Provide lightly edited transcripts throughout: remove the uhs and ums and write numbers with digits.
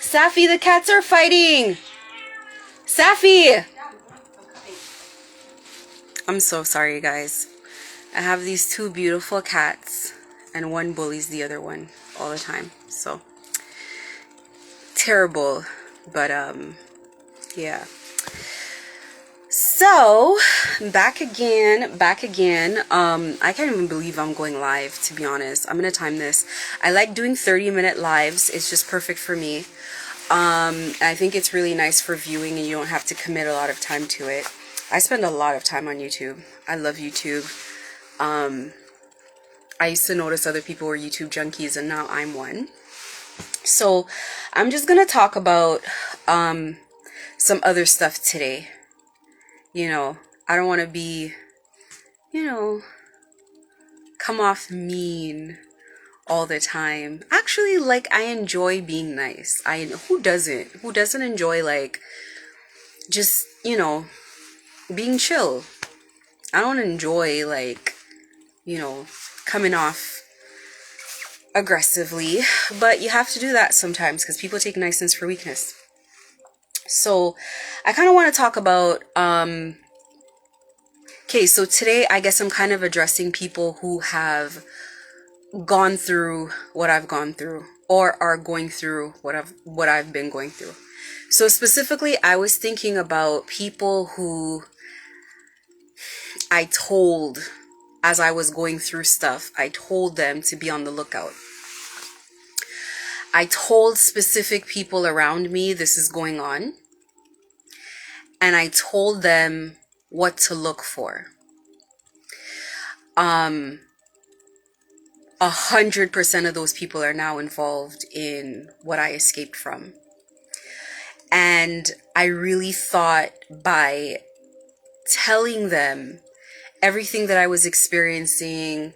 Safi, the cats are fighting. Safi! I'm so sorry, guys. I have these two beautiful cats, and one bullies the other one all the time. So, terrible. But, yeah. So, back again. I can't even believe I'm going live, to be honest. I'm gonna time this. I like doing 30-minute lives. It's just perfect for me. I think it's really nice for viewing, and you don't have to commit a lot of time to it. I spend a lot of time on YouTube. I love YouTube. I used to notice other people were YouTube junkies, and now I'm one. So, I'm just gonna talk about some other stuff today. I don't want to be, come off mean all the time. Actually, I enjoy being nice. Who doesn't? Who doesn't enjoy, just, being chill? I don't enjoy, coming off aggressively, but you have to do that sometimes because people take niceness for weakness. So I kind of want to talk about, okay, so today I guess I'm kind of addressing people who have gone through what I've gone through or are going through what I've been going through. So specifically, I was thinking about people who I told, as I was going through stuff, I told them to be on the lookout. I told specific people around me this is going on. And I told them what to look for. 100% of those people are now involved in what I escaped from. And I really thought by telling them everything that I was experiencing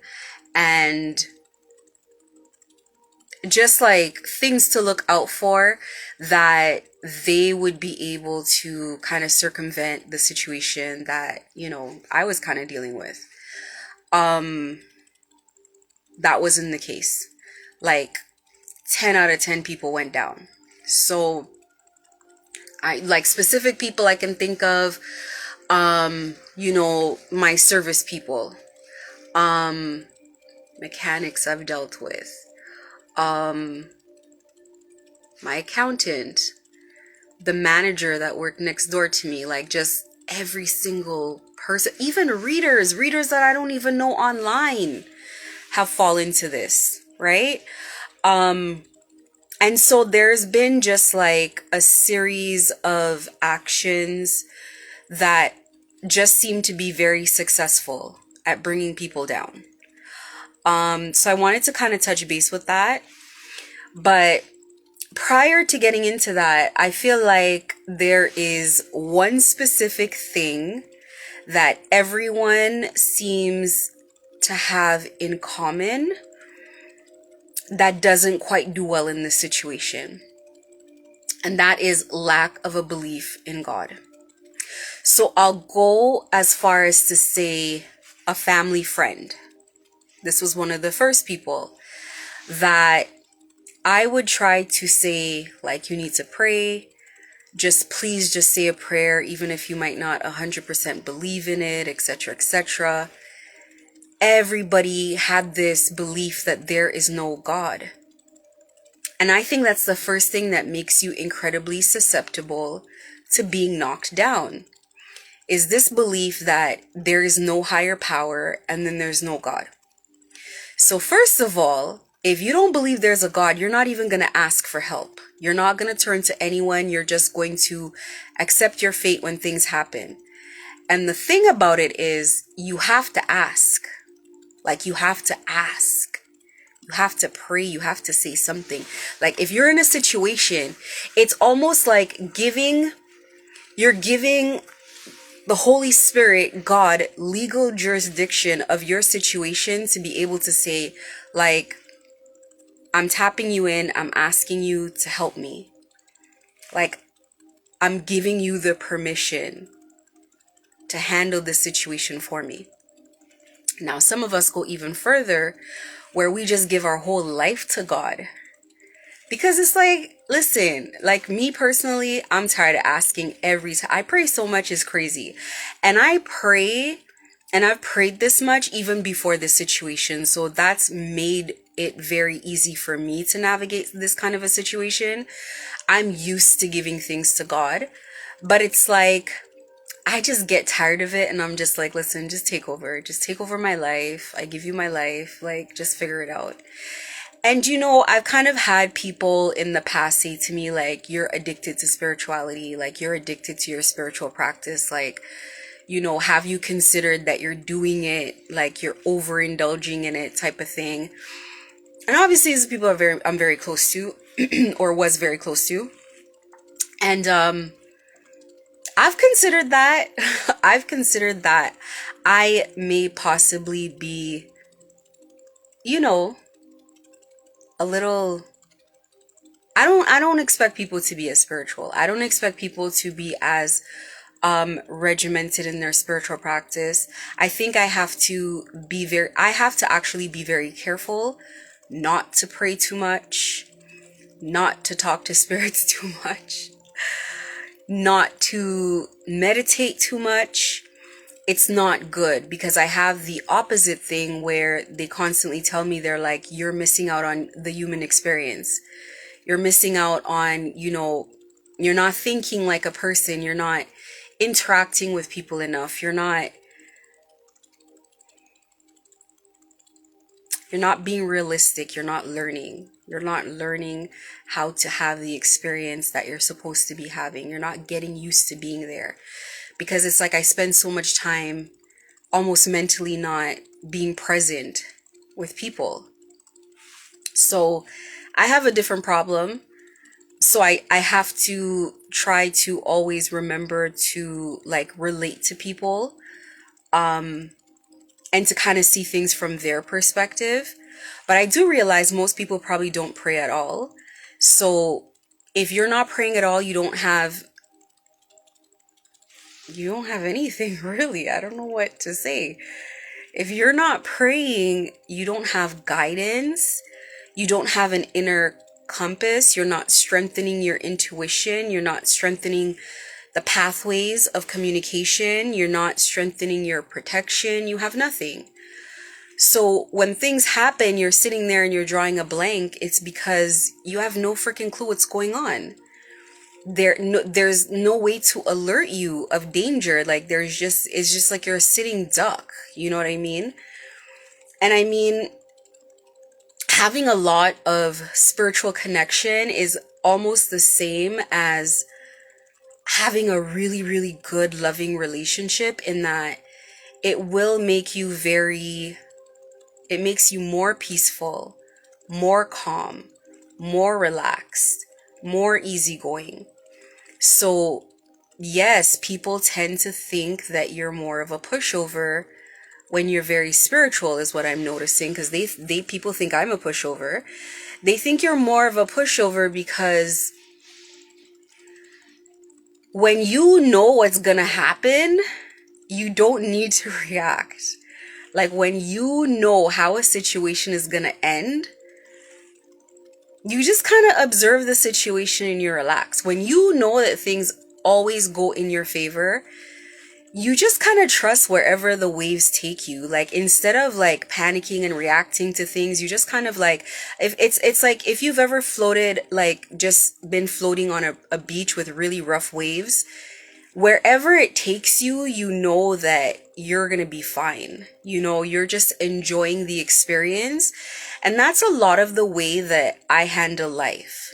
and just things to look out for, that they would be able to kind of circumvent the situation that, I was kind of dealing with. That wasn't the case. 10 out of 10 people went down. So I specific people I can think of, my service people, mechanics I've dealt with, my accountant, the manager that worked next door to me, just every single person, even readers that I don't even know online have fallen into this, right? And so there's been just a series of actions that just seem to be very successful at bringing people down. So I wanted to kind of touch base with that. But prior to getting into that, I feel like there is one specific thing that everyone seems to have in common that doesn't quite do well in this situation. And that is lack of a belief in God. So I'll go as far as to say a family friend. This was one of the first people that I would try to say, you need to pray. Please just say a prayer, even if you might not 100% believe in it, etc., etc. Everybody had this belief that there is no God. And I think that's the first thing that makes you incredibly susceptible to being knocked down, is this belief that there is no higher power and then there's no God. So first of all, if you don't believe there's a God, you're not even going to ask for help. You're not going to turn to anyone. You're just going to accept your fate when things happen. And the thing about it is, you have to ask. You have to ask. You have to pray. You have to say something. If you're in a situation, it's almost like you're giving the Holy Spirit, God, legal jurisdiction of your situation to be able to say, I'm tapping you in. I'm asking you to help me. I'm giving you the permission to handle this situation for me. Now, some of us go even further, where we just give our whole life to God. Because it's like, listen, like me personally, I'm tired of asking every time. I pray so much is crazy. And I pray, and I've prayed this much even before this situation. So that's made it very easy for me to navigate this kind of a situation. I'm used to giving things to God, but it's like, I just get tired of it and I'm just like, listen, just take over. Just take over my life. I give you my life. Like, just figure it out. And I've kind of had people in the past say to me, like, you're addicted to spirituality, like, you're addicted to your spiritual practice. Like, have you considered that you're doing it, like, you're overindulging in it type of thing? And obviously, these people I'm very close to, or was very close to. And I've considered that. I've considered that I may possibly be, you know, a little. I don't expect people to be as spiritual. I don't expect people to be as regimented in their spiritual practice. I think I have to actually be very careful not to pray too much, not to talk to spirits too much, not to meditate too much. It's not good because I have the opposite thing where they constantly tell me, they're like, you're missing out on the human experience. You're missing out on, you're not thinking like a person. You're not interacting with people enough. You're not being realistic. You're not learning. You're not learning how to have the experience that you're supposed to be having. You're not getting used to being there. Because it's like I spend so much time almost mentally not being present with people. So I have a different problem. So I have to try to always remember to like relate to people, and to kind of see things from their perspective. But I do realize most people probably don't pray at all. So if you're not praying at all, you don't have anything really. I don't know what to say. If you're not praying, you don't have guidance. You don't have an inner compass. You're not strengthening your intuition. You're not strengthening the pathways of communication. You're not strengthening your protection. You have nothing. So when things happen, you're sitting there and you're drawing a blank. It's because you have no freaking clue what's going on. There's no way to alert you of danger. Like it's just like you're a sitting duck. You know what I mean? And I mean, having a lot of spiritual connection is almost the same as having a really, really good, loving relationship, in that it will make you it makes you more peaceful, more calm, more relaxed, more easygoing. So, yes, people tend to think that you're more of a pushover when you're very spiritual, is what I'm noticing, because people think I'm a pushover. They think you're more of a pushover because when you know what's gonna happen, you don't need to react. Like when you know how a situation is gonna end, you just kind of observe the situation and you relax. When you know that things always go in your favor, you just kind of trust wherever the waves take you. Like instead of like panicking and reacting to things, you just kind of like, if it's like if you've ever floated, like just been floating on a beach with really rough waves, wherever it takes you, you know that you're going to be fine. You're just enjoying the experience. And that's a lot of the way that I handle life.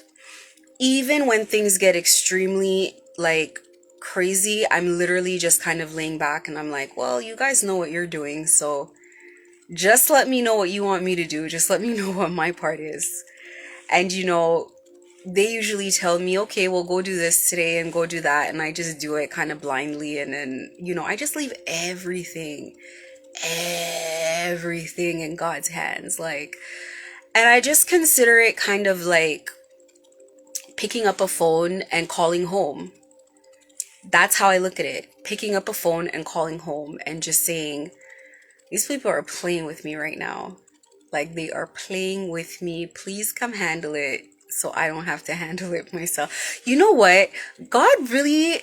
Even when things get extremely like crazy, I'm literally just kind of laying back and I'm like, well, you guys know what you're doing. So just let me know what you want me to do. Just let me know what my part is. And they usually tell me, okay, well, go do this today and go do that. And I just do it kind of blindly. And then, I just leave everything in God's hands. Like, and I just consider it kind of like picking up a phone and calling home. That's how I look at it. Picking up a phone and calling home and just saying, these people are playing with me right now. Like, they are playing with me. Please come handle it so I don't have to handle it myself. You know what? God really,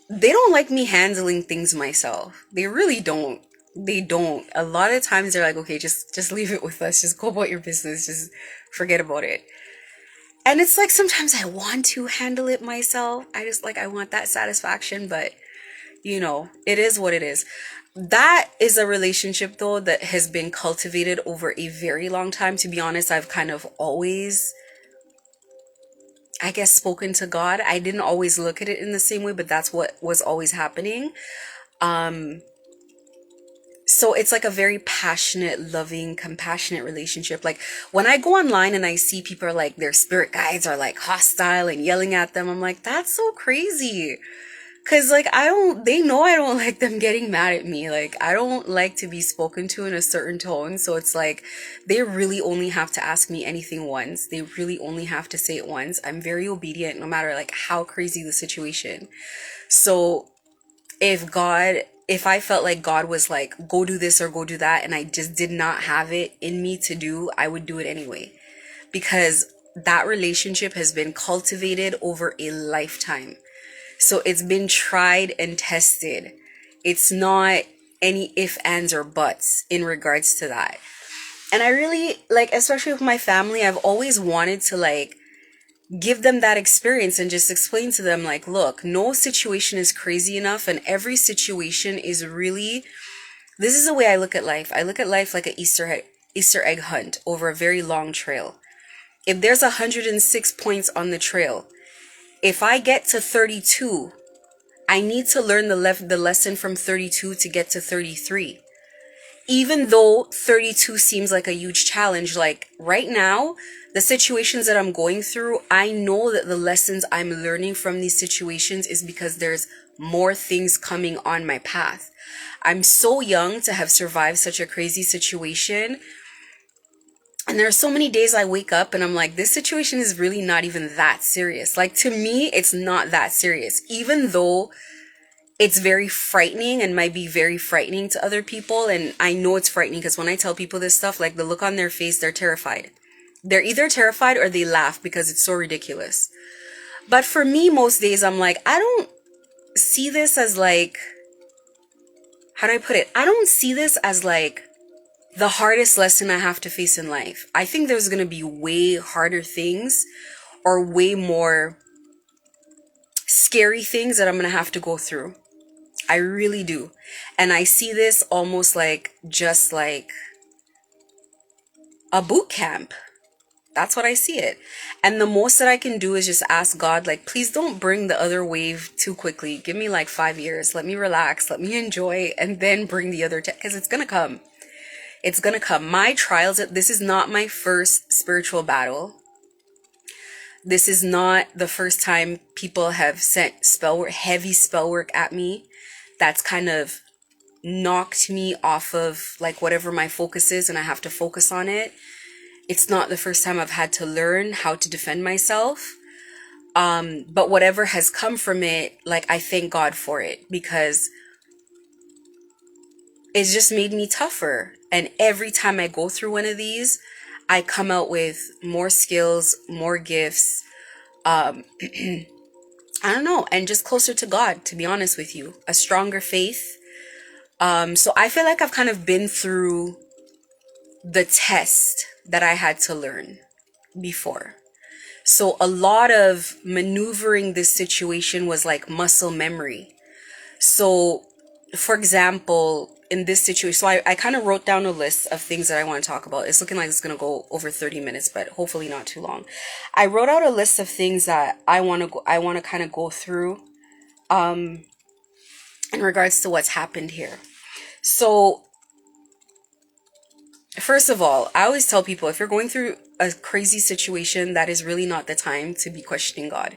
they don't like me handling things myself. They really don't. They don't. A lot of times they're like, okay, just leave it with us. Just go about your business. Just forget about it. And it's like sometimes I want to handle it myself. I just like I want that satisfaction, but it is what it is. That is a relationship though that has been cultivated over a very long time. To be honest, I've kind of always, I guess, spoken to God. I didn't always look at it in the same way, but that's what was always happening. So it's like a very passionate, loving, compassionate relationship. Like when I go online and I see people are like their spirit guides are like hostile and yelling at them, I'm like, that's so crazy. Cause like they know I don't like them getting mad at me. Like I don't like to be spoken to in a certain tone. So it's like they really only have to ask me anything once. They really only have to say it once. I'm very obedient no matter like how crazy the situation. So if I felt like God was like, go do this or go do that, and I just did not have it in me to do, I would do it anyway. Because that relationship has been cultivated over a lifetime. So it's been tried and tested. It's not any ifs, ands, or buts in regards to that. And I really, like, especially with my family, I've always wanted to, like, give them that experience and just explain to them, like, look, no situation is crazy enough, and every situation is really, this is the way I look at life. I look at life like an Easter egg hunt over a very long trail. If there's 106 points on the trail, if I get to 32, I need to learn the lesson from 32 to get to 33. Even though 32 seems like a huge challenge, like right now, the situations that I'm going through, I know that the lessons I'm learning from these situations is because there's more things coming on my path. I'm so young to have survived such a crazy situation. And there are so many days I wake up and I'm like, this situation is really not even that serious. Like to me, it's not that serious, even though it's very frightening and might be very frightening to other people. And I know it's frightening because when I tell people this stuff, like the look on their face, they're terrified. They're either terrified or they laugh because it's so ridiculous. But for me, most days, I'm like, I don't see this as like, how do I put it? I don't see this as like the hardest lesson I have to face in life. I think there's going to be way harder things or way more scary things that I'm going to have to go through. I really do. And I see this almost like just like a boot camp. That's what I see it. And the most that I can do is just ask God, like, please don't bring the other wave too quickly. Give me like 5 years. Let me relax. Let me enjoy. And then bring the other, because it's going to come. It's going to come. My trials, this is not my first spiritual battle. This is not the first time people have sent heavy spell work at me. That's kind of knocked me off of like whatever my focus is, and I have to focus on it. It's not the first time I've had to learn how to defend myself. But whatever has come from it, like I thank God for it, because it's just made me tougher. And every time I go through one of these, I come out with more skills, more gifts. I don't know, and just closer to God, to be honest with you, a stronger faith. So I feel like I've kind of been through the test that I had to learn before. So a lot of maneuvering this situation was like muscle memory. So, for example, in this situation, so I kind of wrote down a list of things that I want to talk about. It's looking like it's going to go over 30 minutes, but hopefully not too long. I wrote out a list of things that I want to kind of go through in regards to what's happened here. So, first of all, I always tell people, if you're going through a crazy situation, that is really not the time to be questioning God.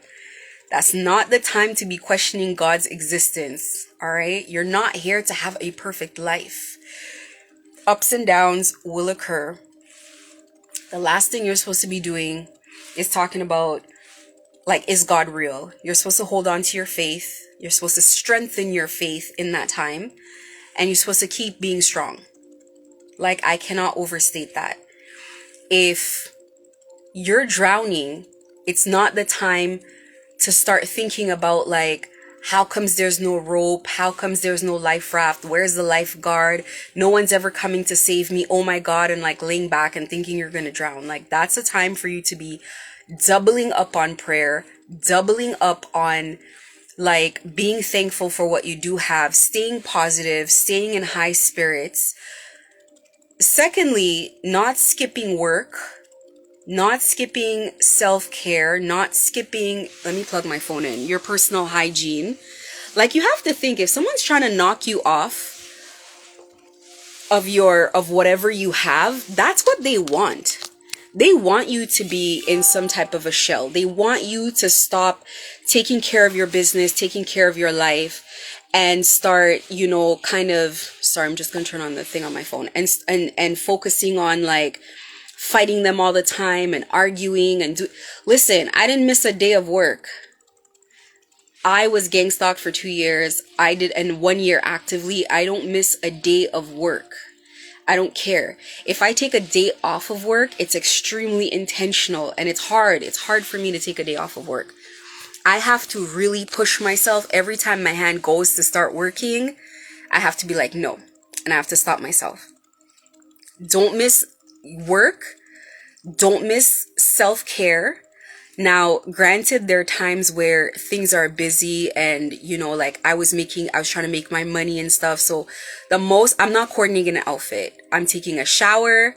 That's not the time to be questioning God's existence, all right? You're not here to have a perfect life. Ups and downs will occur. The last thing you're supposed to be doing is talking about, like, is God real? You're supposed to hold on to your faith. You're supposed to strengthen your faith in that time. And you're supposed to keep being strong. Like, I cannot overstate that. If you're drowning It's not the time to start thinking about like, how comes there's no rope? How comes there's no life raft? Where's the lifeguard? No one's ever coming to save me. Oh my God. And like laying back and thinking you're going to drown. Like that's a time for you to be doubling up on prayer, doubling up on like being thankful for what you do have, staying positive, staying in high spirits. Secondly, not skipping work, not skipping self-care, not skipping, let me plug my phone in, your personal hygiene. Like you have to think, if someone's trying to knock you off of whatever you have, that's what they want. They want you to be in some type of a shell. They want you to stop taking care of your business, taking care of your life, and start, you know, kind of, sorry, I'm just going to turn on the thing on my phone, and focusing on like fighting them all the time and arguing and listen, I didn't miss a day of work. I was gang stalked for 2 years. I did, and 1 year actively. I don't miss a day of work. I don't care. If I take a day off of work, it's extremely intentional, and it's hard. It's hard for me to take a day off of work. I have to really push myself every time my hand goes to start working. I have to be like, no, and I have to stop myself. Don't miss work. Don't miss self-care. Now, granted, there are times where things are busy and, you know, like I was trying to make my money and stuff. So I'm not coordinating an outfit. I'm taking a shower.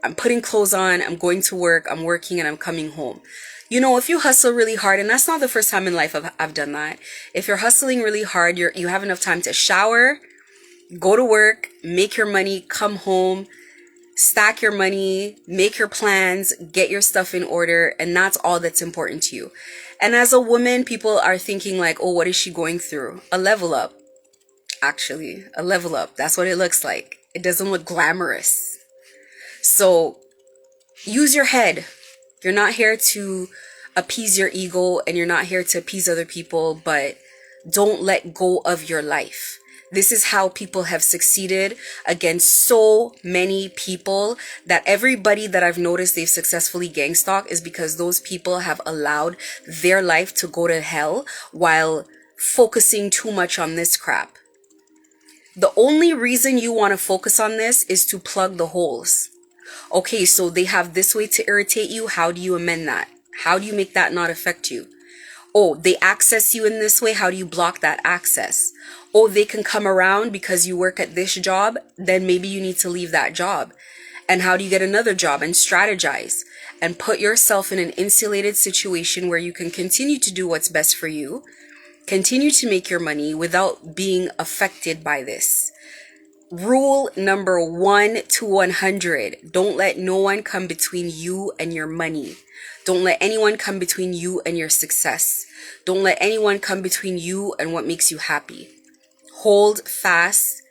I'm putting clothes on. I'm going to work. I'm working and I'm coming home. You know, if you hustle really hard, and that's not the first time in life I've done that. If you're hustling really hard, you have enough time to shower, go to work, make your money, come home, stack your money, make your plans, get your stuff in order, and that's all that's important to you. And as a woman, people are thinking like, oh, what is she going through? A level up. Actually, a level up. That's what it looks like. It doesn't look glamorous. So use your head. You're not here to appease your ego, and you're not here to appease other people, but don't let go of your life. This is how people have succeeded against so many people, that everybody that I've noticed they've successfully gang stalked is because those people have allowed their life to go to hell while focusing too much on this crap. The only reason you want to focus on this is to plug the holes. Okay, so they have this way to irritate you. How do you amend that? How do you make that not affect you? Oh, they access you in this way. How do you block that access? Oh, they can come around because you work at this job. Then maybe you need to leave that job. And how do you get another job? And strategize and put yourself in an insulated situation where you can continue to do what's best for you, continue to make your money without being affected by this. Rule number 1 to 100. Don't let no one come between you and your money. Don't let anyone come between you and your success. Don't let anyone come between you and what makes you happy. Hold fast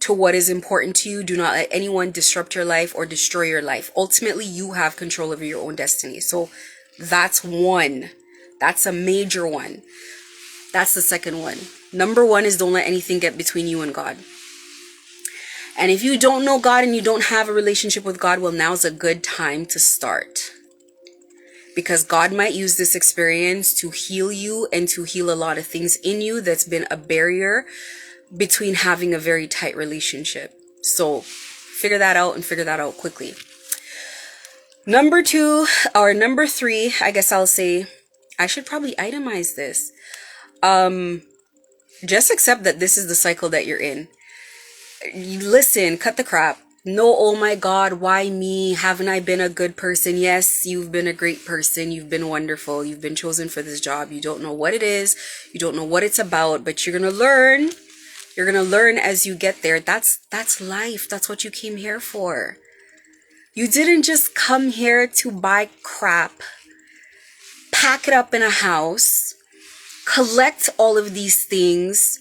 to what is important to you. Do not let anyone disrupt your life or destroy your life. Ultimately, you have control over your own destiny. So that's one. That's a major one. That's the second one. Number 1 is don't let anything get between you and God. And if you don't know God and you don't have a relationship with God, well, now's a good time to start. Because God might use this experience to heal you and to heal a lot of things in you that's been a barrier between having a very tight relationship. So figure that out, and figure that out quickly. Number 3, I guess I'll say, I should probably itemize this. Just accept that this is the cycle that you're in. Listen, cut the crap. No, oh my God, why me? Haven't I been a good person? Yes, you've been a great person. You've been wonderful. You've been chosen for this job. You don't know what it is. You don't know what it's about, but you're going to learn. You're going to learn as you get there. That's life. That's what you came here for. You didn't just come here to buy crap, pack it up in a house, collect all of these things,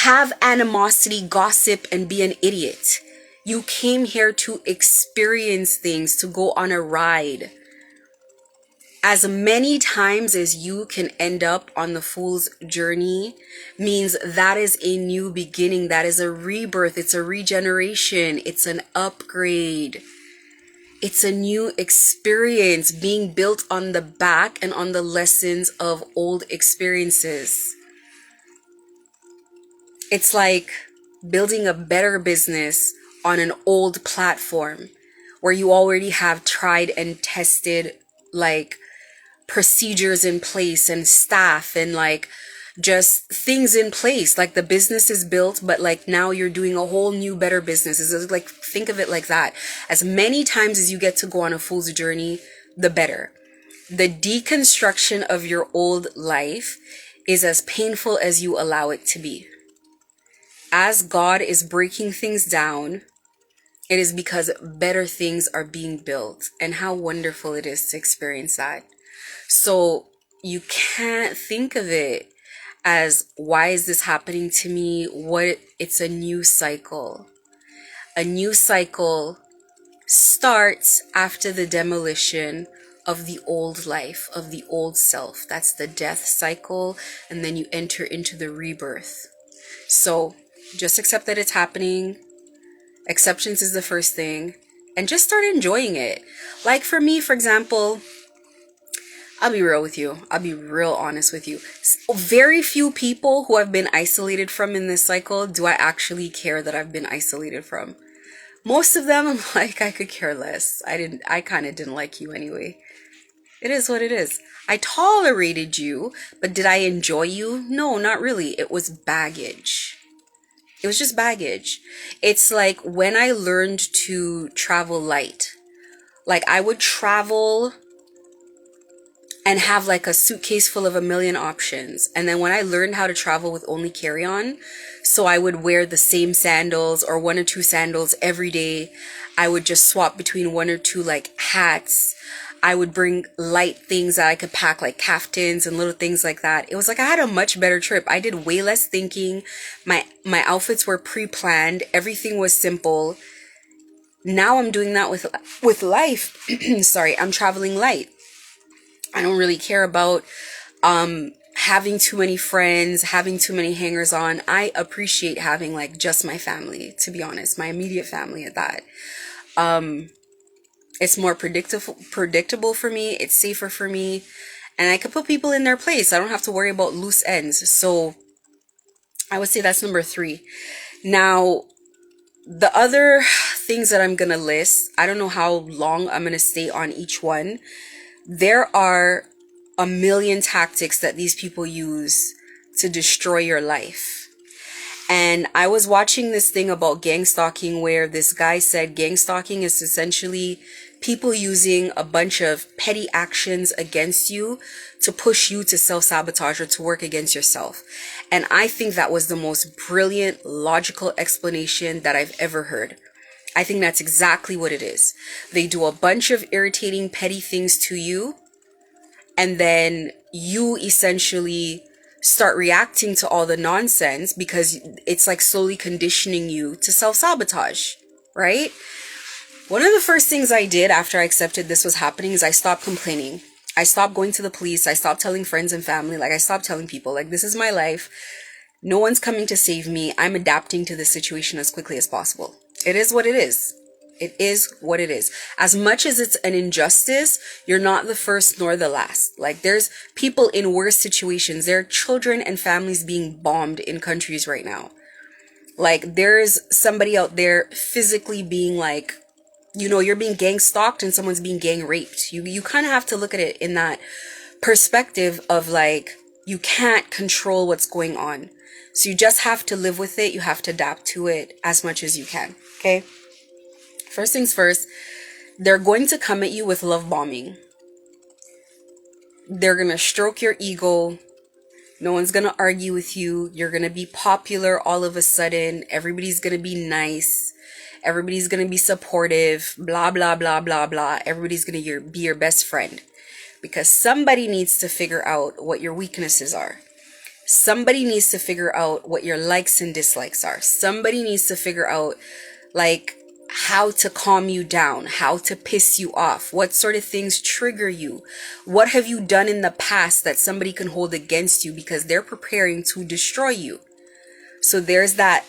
have animosity, gossip, and be an idiot. You came here to experience things, to go on a ride. As many times as you can end up on the fool's journey means that is a new beginning. That is a rebirth. It's a regeneration. It's an upgrade. It's a new experience being built on the back and on the lessons of old experiences. It's like building a better business on an old platform where you already have tried and tested like procedures in place and staff and like just things in place. Like the business is built, but like now you're doing a whole new better business. It's like, think of it like that. As many times as you get to go on a fool's journey, the better. The deconstruction of your old life is as painful as you allow it to be. As God is breaking things down, it is because better things are being built, and how wonderful it is to experience that. So you can't think of it as, why is this happening to me? It's a new cycle. A new cycle starts after the demolition of the old life, of the old self. That's the death cycle, and then you enter into the rebirth. So just accept that it's happening. Acceptance is the first thing, and just start enjoying it. Like for me, for example, I'll be real with you. I'll be real honest with you. Very few people who I've been isolated from in this cycle do I actually care that I've been isolated from. Most of them, I'm like, I could care less. I kind of didn't like you anyway. It is what it is. I tolerated you, but did I enjoy you? No, not really. It was baggage. It was just baggage. It's like when I learned to travel light. Like I would travel and have like a suitcase full of a million options. And then when I learned how to travel with only carry-on, so I would wear the same sandals or one or two sandals every day. I would just swap between one or two like hats. I would bring light things that I could pack, like caftans and little things like that. It was like I had a much better trip. I did way less thinking. My outfits were pre-planned. Everything was simple. Now I'm doing that with life. Sorry, I'm traveling light. I don't really care about having too many friends, having too many hangers on. I appreciate having like just my family, to be honest, my immediate family at that. It's more predictable for me. It's safer for me. And I could put people in their place. I don't have to worry about loose ends. So I would say that's number 3. Now, the other things that I'm going to list, I don't know how long I'm going to stay on each one. There are a million tactics that these people use to destroy your life. And I was watching this thing about gang stalking where this guy said gang stalking is essentially people using a bunch of petty actions against you to push you to self-sabotage or to work against yourself. And I think that was the most brilliant, logical explanation that I've ever heard. I think that's exactly what it is. They do a bunch of irritating, petty things to you, and then you essentially start reacting to all the nonsense because it's like slowly conditioning you to self-sabotage, right? One of the first things I did after I accepted this was happening is I stopped complaining. I stopped going to the police. I stopped telling friends and family. Like I stopped telling people, like, this is my life. No one's coming to save me. I'm adapting to this situation as quickly as possible. It is what it is. It is what it is. As much as it's an injustice, you're not the first nor the last. Like there's people in worse situations. There are children and families being bombed in countries right now. Like there's somebody out there physically being like, you know, you're being gang stalked and someone's being gang raped. You kind of have to look at it in that perspective of like, you can't control what's going on. So you just have to live with it. You have to adapt to it as much as you can. Okay. First things first, they're going to come at you with love bombing. They're going to stroke your ego. No one's going to argue with you. You're going to be popular all of a sudden. Everybody's going to be nice. Everybody's going to be supportive. Blah, blah, blah, blah, blah. Everybody's going to be your best friend. Because somebody needs to figure out what your weaknesses are. Somebody needs to figure out what your likes and dislikes are. Somebody needs to figure out, like, how to calm you down, how to piss you off, what sort of things trigger you. What have you done in the past that somebody can hold against you because they're preparing to destroy you? So there's that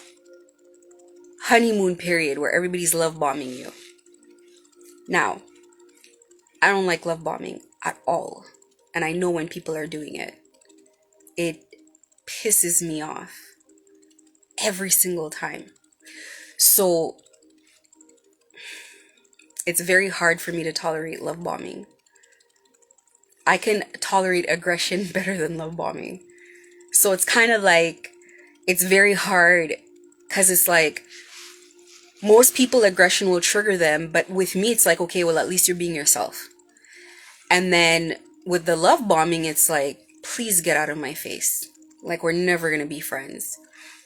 honeymoon period where everybody's love bombing you. Now, I don't like love bombing at all. And I know when people are doing it. It pisses me off every single time. So it's very hard for me to tolerate love bombing. I can tolerate aggression better than love bombing. So it's kind of like, it's very hard because it's like most people aggression will trigger them, but with me it's like, okay, well, at least you're being yourself. And then with the love bombing, it's like, please get out of my face. Like, we're never gonna be friends.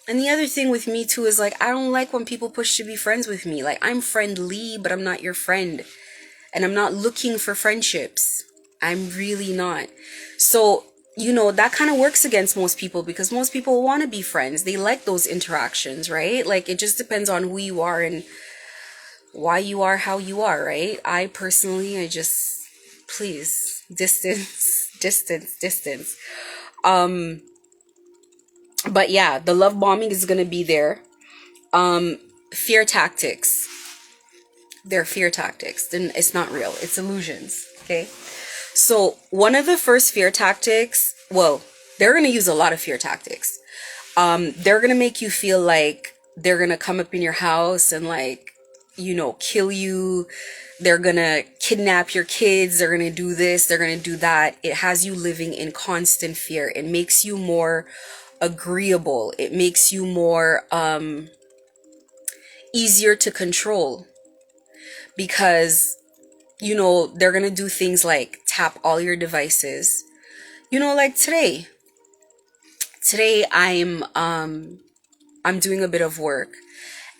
And the other thing with me too is like, I don't like when people push to be friends with me. Like, I'm friendly, but I'm not your friend. And I'm not looking for friendships. I'm really not. So, that kind of works against most people because most people want to be friends. They like those interactions, right? Like, it just depends on who you are and why you are how you are, right? I personally, please, distance, distance, distance. But yeah, the love bombing is going to be there. Fear tactics. They're fear tactics. And it's not real. It's illusions. Okay. So one of the first fear tactics, well, they're going to use a lot of fear tactics. They're going to make you feel like they're going to come up in your house and like, kill you. They're going to kidnap your kids. They're going to do this. They're going to do that. It has you living in constant fear. It makes you more agreeable. It makes you more easier to control because they're gonna do things like tap all your devices. Like today I'm doing a bit of work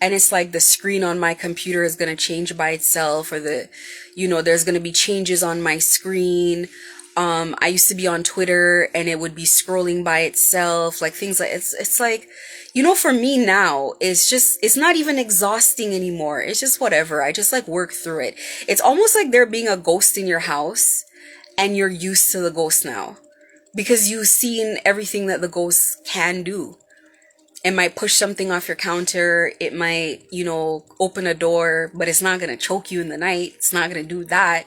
and it's like the screen on my computer is gonna change by itself, or there's gonna be changes on my screen. I used to be on Twitter and it would be scrolling by itself, like things like it's like, for me now, it's not even exhausting anymore. It's just whatever. I just like work through it. It's almost like there being a ghost in your house and you're used to the ghost now because you've seen everything that the ghost can do. It might push something off your counter. It might, open a door, but it's not going to choke you in the night. It's not going to do that.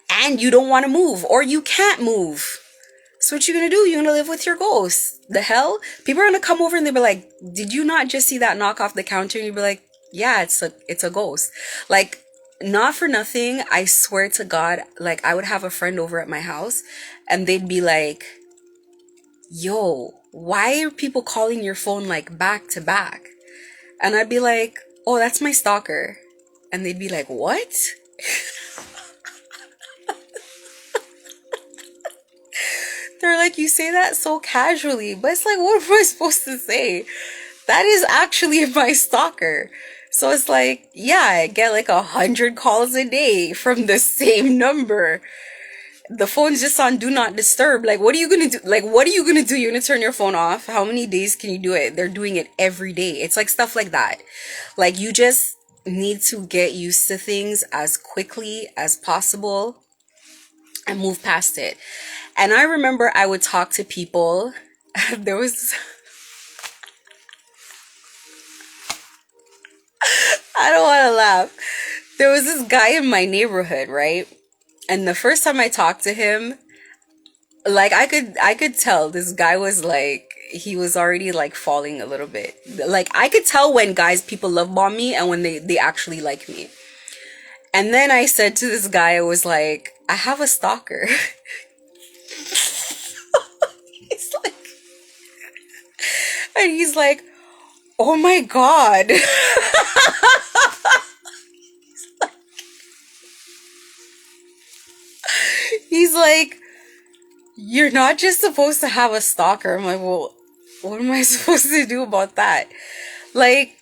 And you don't want to move, or you can't move. So what you gonna do? You're gonna live with your ghost. The hell? People are gonna come over and they'll be like, did you not just see that knock off the counter? And you'll be like, yeah, it's a ghost. Like, not for nothing, I swear to God, like I would have a friend over at my house and they'd be like, yo, why are people calling your phone like back to back? And I'd be like, oh, that's my stalker. And they'd be like, what? They're like, you say that so casually, but it's like, what am I supposed to say? That is actually my stalker. So it's like, yeah, I get like 100 calls a day from the same number. The phone's just on do not disturb. Like, what are you gonna do? Like, what are you gonna do? You're gonna turn your phone off? How many days can you do it? They're doing it every day. It's like stuff like that. Like, you just need to get used to things as quickly as possible and move past it. And I remember I would talk to people. There was, I don't want to laugh. There was this guy in my neighborhood, right? And the first time I talked to him, like I could tell this guy was like, he was already like falling a little bit. Like, I could tell when people love bomb me and when they actually like me. And then I said to this guy, I was like, I have a stalker. And he's like, oh my God. He's like, you're not just supposed to have a stalker. I'm like, well, what am I supposed to do about that? Like,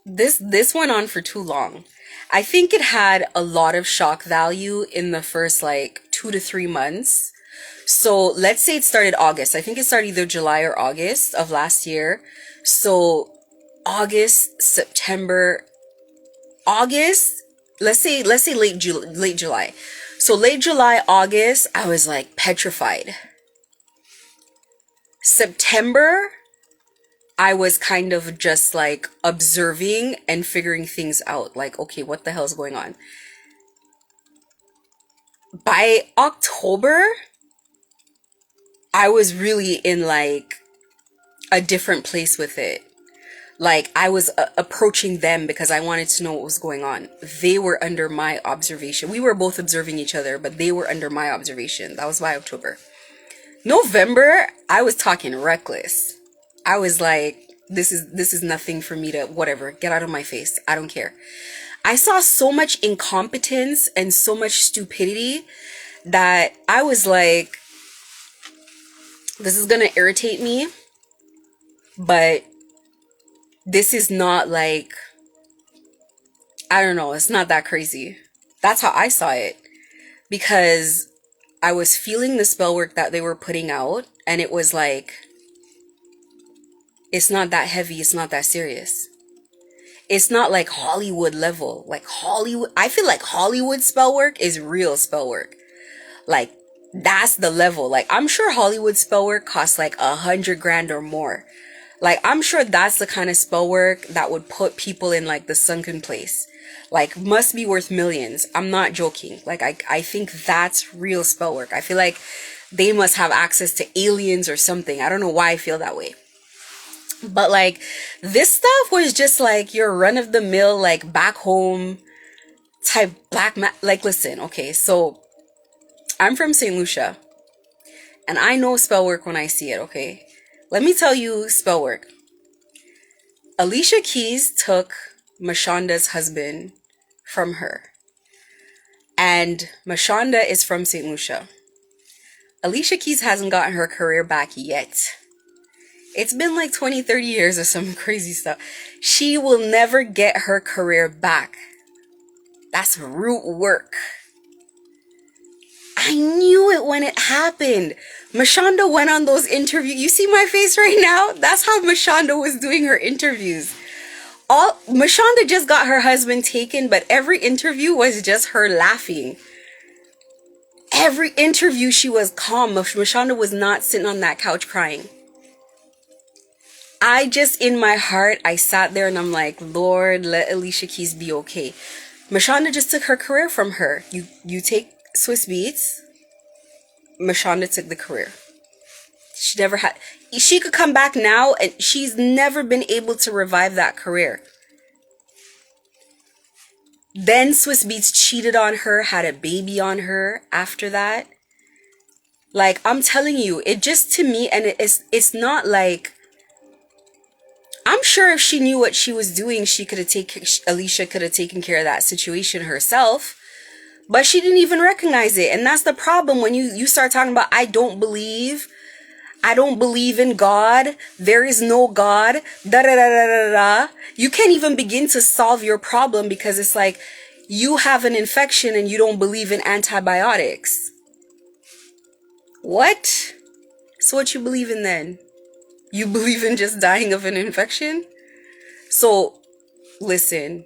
this went on for too long. I think it had a lot of shock value in the first like 2 to 3 months. So let's say it started August. I think it started either July or August of last year. So August, September, August, let's say late July. So late July, August, I was like petrified. September, I was kind of just like observing and figuring things out. Like, okay, what the hell's going on? By October, I was really in like a different place with it. Like I was approaching them because I wanted to know what was going on. They were under my observation. We were both observing each other, but they were under my observation. That was by October. November, I was talking reckless. I was like, this is nothing for me to, whatever, get out of my face. I don't care. I saw so much incompetence and so much stupidity that I was like, this is gonna irritate me, but this is not like, I don't know, it's not that crazy. That's how I saw it. Because I was feeling the spell work that they were putting out, and it was like, it's not that heavy, it's not that serious. It's not like Hollywood level. Like Hollywood, I feel like Hollywood spell work is real spell work. Like, that's the level. Like, I'm sure Hollywood spell work costs like 100 grand or more. Like, I'm sure that's the kind of spell work that would put people in like the sunken place. Like, must be worth millions. I'm not joking. Like, I think that's real spell work. I feel like they must have access to aliens or something. I don't know why I feel that way. But like, this stuff was just like your run of the mill, like back home type like, listen, okay, so I'm from St. Lucia and I know spell work when I see it, okay? Let me tell you spell work. Alicia Keys took Mashonda's husband from her. And Mashonda is from St. Lucia. Alicia Keys hasn't gotten her career back yet. It's been like 20, 30 years or some crazy stuff. She will never get her career back. That's root work. I knew it when it happened. Mashonda went on those interviews. You see my face right now? That's how Mashonda was doing her interviews. Mashonda just got her husband taken, but every interview was just her laughing. Every interview she was calm. Mashonda was not sitting on that couch crying. I just, in my heart, I sat there and I'm like, Lord, let Alicia Keys be okay. Mashonda just took her career from her. You take Swiss Beats. Mashonda took the career. She never had. She could come back now and she's never been able to revive that career. Then Swiss Beats cheated on her, had a baby on her after that. Like, I'm telling you, it just, to me, and it's not like, I'm sure if she knew what she was doing, Alicia could have taken care of that situation herself. But she didn't even recognize it. And that's the problem when you start talking about, I don't believe in God, there is no God, da da da da da da. You can't even begin to solve your problem because it's like, you have an infection and you don't believe in antibiotics. What? So what you believe in then? You believe in just dying of an infection? So, listen.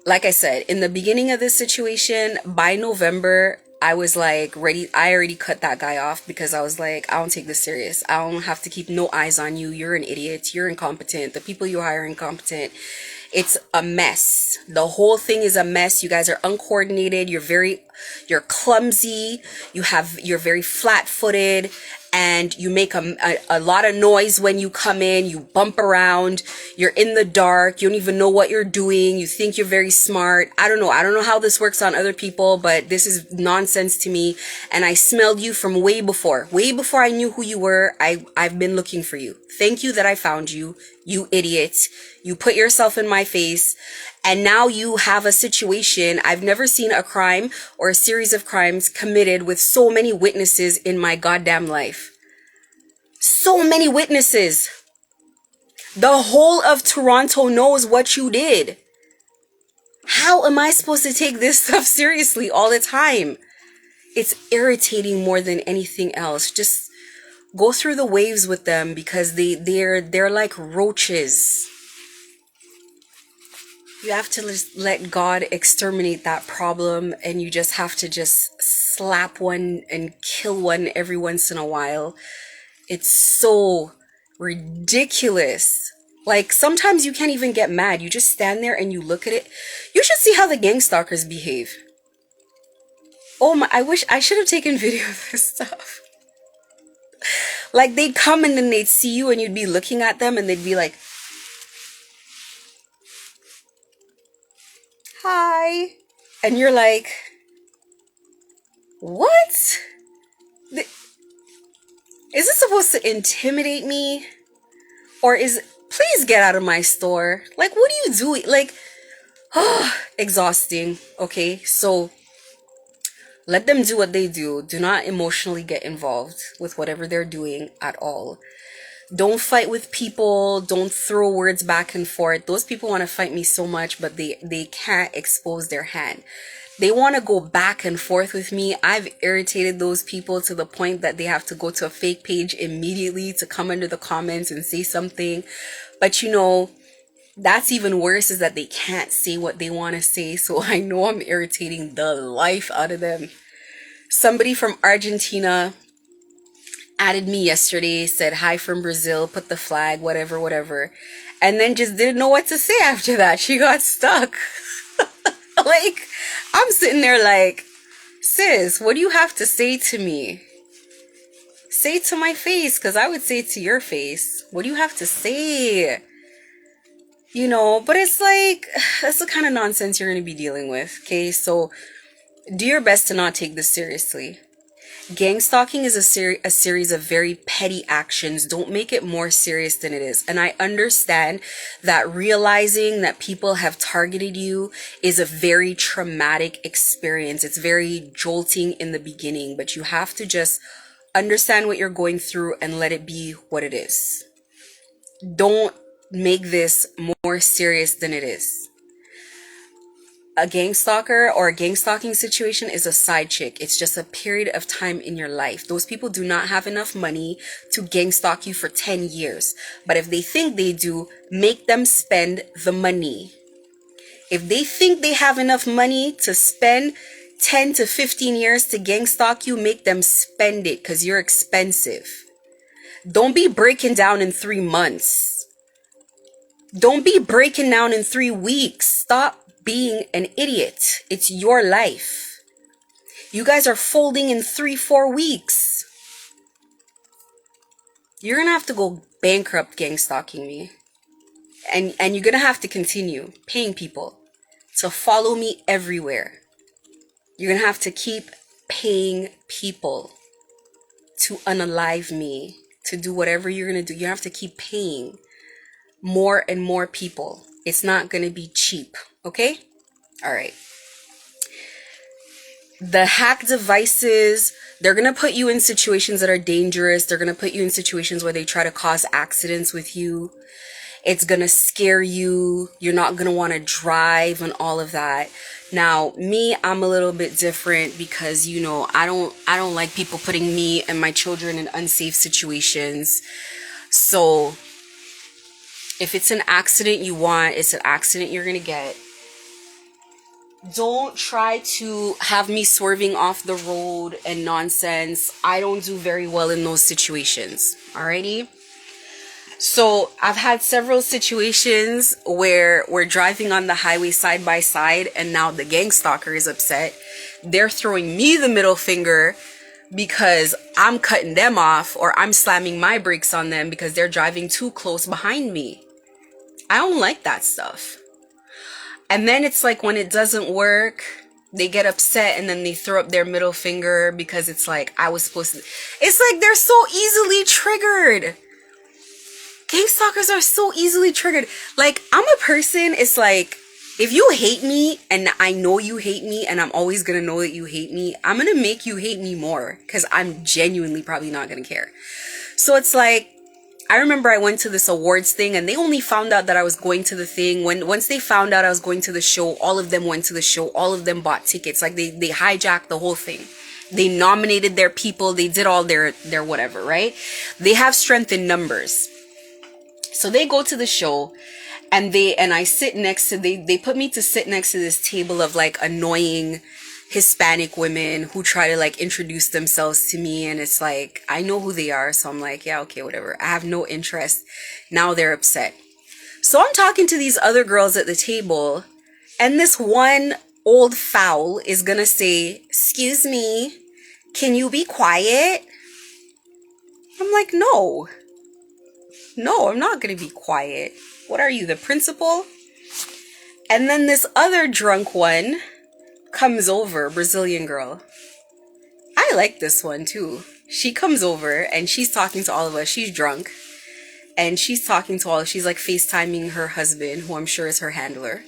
Like I said, in the beginning of this situation, by November, I was like ready. I already cut that guy off because I was like, I don't take this serious. I don't have to keep no eyes on you. You're an idiot. You're incompetent. The people you hire are incompetent. It's a mess. The whole thing is a mess. You guys are uncoordinated. You're clumsy. You're very flat-footed. And you make a lot of noise when you come in. You bump around. You're in the dark. You don't even know what you're doing. You think you're very smart. I don't know. I don't know how this works on other people, but this is nonsense to me. And I smelled you from way before. Way before I knew who you were. I've been looking for you. Thank you that I found you. You idiot. You put yourself in my face. And now you have a situation. I've never seen a crime or a series of crimes committed with so many witnesses in my goddamn life. So many witnesses. The whole of Toronto knows what you did. How am I supposed to take this stuff seriously all the time? It's irritating more than anything else. Just go through the waves with them because they're like roaches. You have to just let God exterminate that problem, and you just have to just slap one and kill one every once in a while. It's so Ridiculous. Like, sometimes you can't even get mad. You just stand there and you look at it. You should see how the gang stalkers behave. Oh my, I wish I should have taken video of this stuff. Like, they'd come and then they'd see you and you'd be looking at them and they'd be like, hi. And you're like, what? Is this supposed to intimidate me? Or please get out of my store. Like, what are you doing? Like, exhausting. Okay, so let them do what they do. Do not emotionally get involved with whatever they're doing at all. Don't fight with people. Don't throw words back and forth. Those people want to fight me so much, but they can't expose their hand. They want to go back and forth with me. I've irritated those people to the point that they have to go to a fake page immediately to come under the comments and say something. But you know, that's even worse, is that they can't say what they want to say. So I know I'm irritating the life out of them. Somebody from Argentina added me yesterday, said hi from Brazil, put the flag, whatever. And then just didn't know what to say after that. She got stuck. Like, I'm sitting there like, sis, what do you have to say to me? Say it to my face, because I would say it to your face. What do you have to say? You know, but it's like, that's the kind of nonsense you're going to be dealing with, okay? So do your best to not take this seriously. Gang stalking is a series of very petty actions. Don't make it more serious than it is. And I understand that realizing that people have targeted you is a very traumatic experience. It's very jolting in the beginning, but you have to just understand what you're going through and let it be what it is. Don't make this more serious than it is. A gang stalker or a gang stalking situation is a side chick. It's just a period of time in your life. Those people do not have enough money to gang stalk you for 10 years. But if they think they do, make them spend the money. If they think they have enough money to spend 10 to 15 years to gang stalk you, make them spend it, because you're expensive. Don't be breaking down in 3 months. Don't be breaking down in 3 weeks. Stop being an idiot. It's your life. You guys are folding in 3-4 weeks. You're gonna have to go bankrupt gang stalking me. And you're gonna have to continue paying people to follow me everywhere. You're gonna have to keep paying people to unalive me, to do whatever you're gonna do. You have to keep paying more and more people. It's not gonna be cheap, okay? All right. The hack devices, they're gonna put you in situations that are dangerous. They're gonna put you in situations where they try to cause accidents with you. It's gonna scare you. You're not gonna want to drive and all of that. Now, me, I'm a little bit different because, you know, I don't like people putting me and my children in unsafe situations. So if it's an accident you want, it's an accident you're gonna get. Don't try to have me swerving off the road and nonsense. I don't do very well in those situations. Alrighty? So I've had several situations where we're driving on the highway side by side, and now the gang stalker is upset. They're throwing me the middle finger because I'm cutting them off, or I'm slamming my brakes on them because they're driving too close behind me. I don't like that stuff. And then it's like when it doesn't work, they get upset and then they throw up their middle finger because it's like, I was supposed to. It's like they're so easily triggered. Gang stalkers are so easily triggered. Like, I'm a person, it's like, if you hate me and I know you hate me and I'm always gonna know that you hate me, I'm gonna make you hate me more because I'm genuinely probably not gonna care. So it's like, I remember I went to this awards thing and they only found out that I was going to the thing. Once they found out I was going to the show, all of them went to the show. All of them bought tickets. Like they hijacked the whole thing. They nominated their people. They did all their whatever, right? They have strength in numbers. So they go to the show and I sit next to, they put me to sit next to this table of like annoying Hispanic women who try to like introduce themselves to me, and it's like I know who they are, so I'm like, yeah, okay, whatever. I have no interest. Now they're upset. So I'm talking to these other girls at the table, and this one old fowl is gonna say, "Excuse me, can you be quiet?" I'm like, no, I'm not gonna be quiet. What are you, the principal? And then this other drunk one comes over, Brazilian girl. I like this one too. She comes over and she's talking to all of us. She's drunk. And she's talking to she's like FaceTiming her husband, who I'm sure is her handler.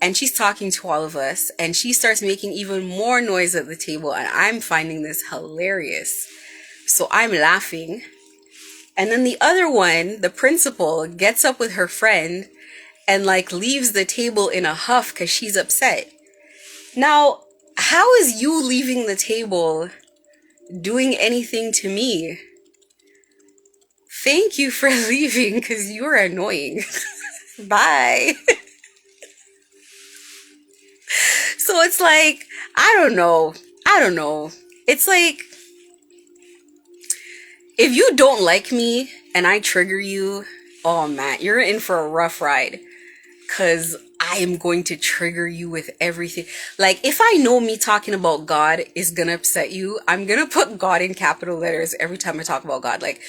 And she's talking to all of us. And she starts making even more noise at the table. And I'm finding this hilarious. So I'm laughing. And then the other one, the principal, gets up with her friend and like leaves the table in a huff because she's upset. Now, how is you leaving the table doing anything to me? Thank you for leaving because you're annoying. Bye. So it's like, I don't know. It's like, if you don't like me and I trigger you, oh man, you're in for a rough ride. Because I am going to trigger you with everything. Like, if I know me talking about God is going to upset you, I'm going to put God in capital letters every time I talk about God. Like,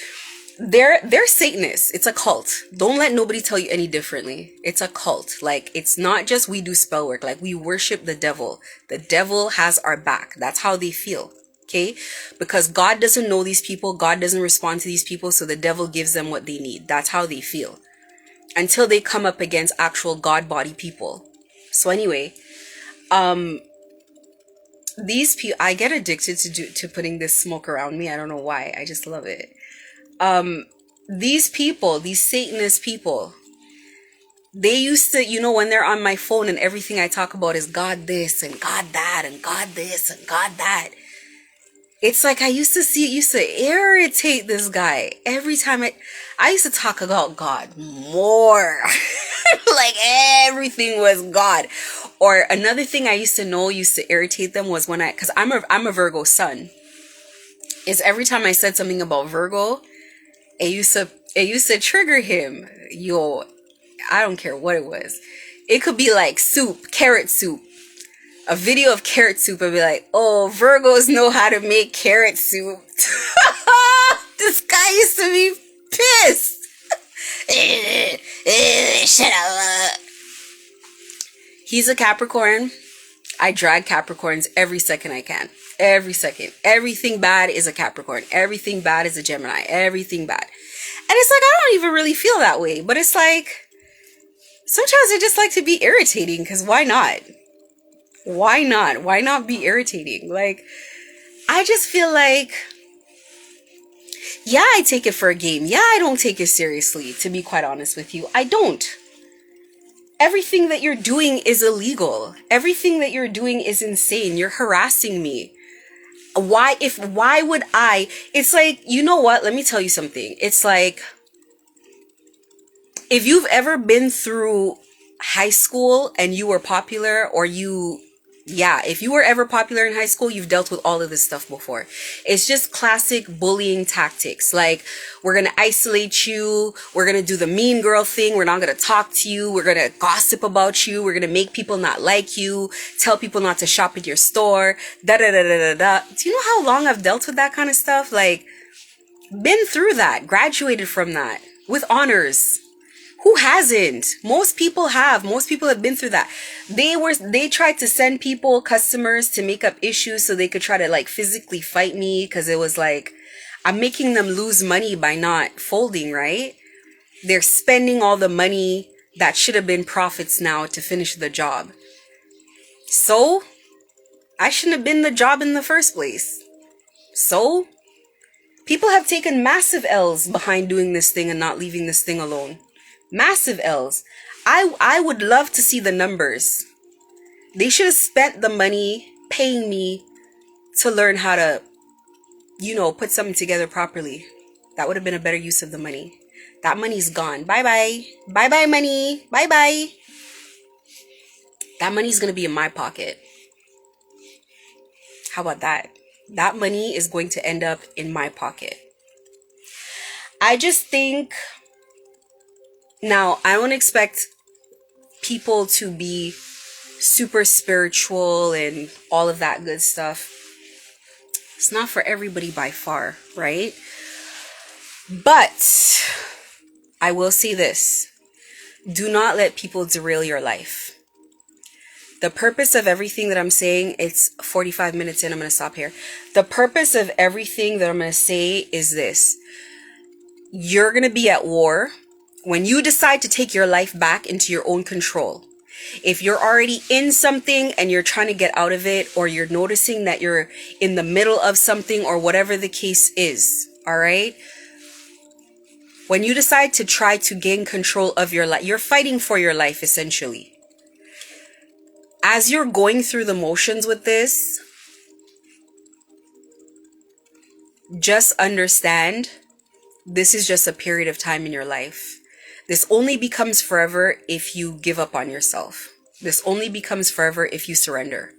they're Satanists. It's a cult. Don't let nobody tell you any differently. It's a cult. Like, it's not just we do spell work. Like, we worship the devil. The devil has our back. That's how they feel. Okay? Because God doesn't know these people. God doesn't respond to these people. So the devil gives them what they need. That's how they feel. Until they come up against actual God body people. So anyway, these people, I get addicted to putting this smoke around me. I don't know why. I just love it. These people, these Satanist people, they used to, when they're on my phone and everything I talk about is God this and God that and God this and God that. It's like I used to see it used to irritate this guy every time I used to talk about God more. Like everything was God. Or another thing I used to irritate them was because I'm a Virgo sun. Is every time I said something about Virgo, it used to trigger him. Yo, I don't care what it was. It could be like soup, carrot soup. A video of carrot soup and be like, oh, Virgos know how to make carrot soup. This guy used to be pissed. Shut up. He's a Capricorn. I drag Capricorns every second I can. Every second. Everything bad is a Capricorn. Everything bad is a Gemini. Everything bad. And it's like, I don't even really feel that way. But it's like, sometimes I just like to be irritating because why not? Why not? Why not be irritating? Like, I just feel like, yeah, I take it for a game. Yeah, I don't take it seriously, to be quite honest with you. I don't. Everything that you're doing is illegal. Everything that you're doing is insane. You're harassing me. Why would I? It's like, you know what? Let me tell you something. It's like, if you've ever been through high school and you were popular if you were ever popular in high school, you've dealt with all of this stuff before. It's just classic bullying tactics. Like, we're going to isolate you. We're going to do the mean girl thing. We're not going to talk to you. We're going to gossip about you. We're going to make people not like you. Tell people not to shop at your store. Da da da da da da. Do you know how long I've dealt with that kind of stuff? Like, been through that. Graduated from that. With honors. Who hasn't? Most people have. Most people have been through that. They tried to send customers to make up issues so they could try to like physically fight me, because it was like, I'm making them lose money by not folding, right? They're spending all the money that should have been profits now to finish the job. So, I shouldn't have been the job in the first place. So, people have taken massive L's behind doing this thing and not leaving this thing alone. Massive L's. I would love to see the numbers. They should have spent the money paying me to learn how to, put something together properly. That would have been a better use of the money. That money's gone. Bye-bye. Bye-bye, money. Bye-bye. That money's going to be in my pocket. How about that? That money is going to end up in my pocket. I just think, now, I don't expect people to be super spiritual and all of that good stuff. It's not for everybody by far, right? But I will say this. Do not let people derail your life. The purpose of everything that I'm saying, it's 45 minutes in, I'm going to stop here. The purpose of everything that I'm going to say is this. You're going to be at war when you decide to take your life back into your own control. If you're already in something and you're trying to get out of it, or you're noticing that you're in the middle of something, or whatever the case is, all right? When you decide to try to gain control of your life, you're fighting for your life, essentially. As you're going through the motions with this, just understand this is just a period of time in your life. This only becomes forever if you give up on yourself. This only becomes forever if you surrender.